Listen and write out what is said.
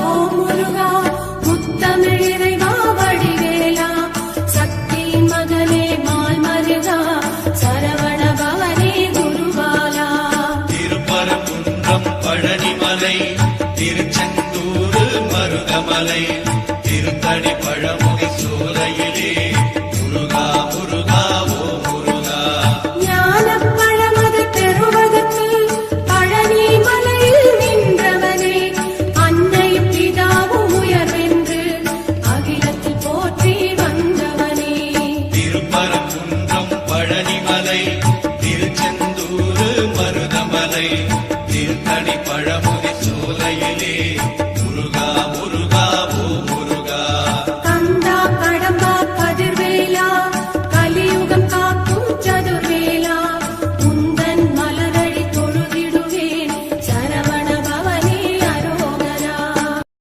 ஓம் முருகா முத்தமிழ் இறைவா வடிவேலா சக்தி மகனே மால் மருகா சரவண பவனே குருபாலா. திருப்பரங்குன்றம் பழனிமலை திருச்செந்தூர் மருதமலை திருத்தடி பழமுகை சோலையிலே முருகா